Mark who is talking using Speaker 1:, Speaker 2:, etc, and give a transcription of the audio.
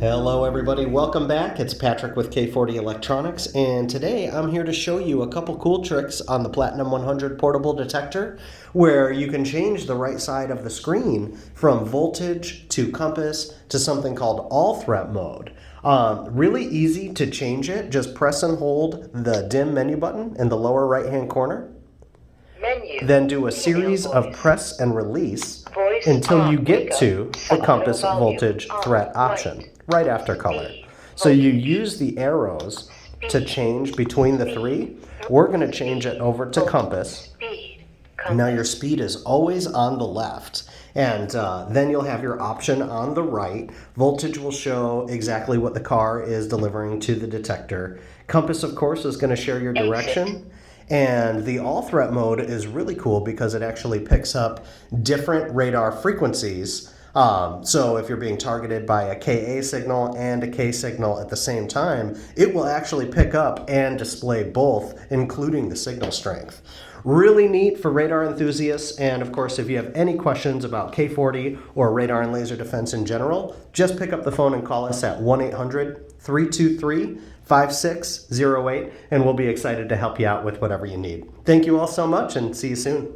Speaker 1: Hello everybody, welcome back. It's Patrick with K40 Electronics, and today I'm here to show you a couple cool tricks on the Platinum 100 portable detector where you can change the right side of the screen from voltage to compass to something called all threat mode. Really easy to change it. Just press and hold the dim menu button in the lower right hand corner. Then do a series of press and release until you get to the compass voltage threat option right after color. So you use the arrows to change between the three. We're going to change it over to compass. Now your speed is always on the left, and then you'll have your option on the right. Voltage will show exactly what the car is delivering to the detector. Compass, of course, is going to share your direction. And the all threat mode is really cool because it actually picks up different radar frequencies. So if you're being targeted by a Ka signal and a K signal at the same time, it will actually pick up and display both, including the signal strength. Really neat for radar enthusiasts. And of course, if you have any questions about K40 or radar and laser defense in general, just pick up the phone and call us at 1-800-323-5608, and we'll be excited to help you out with whatever you need. Thank you all so much, and see you soon.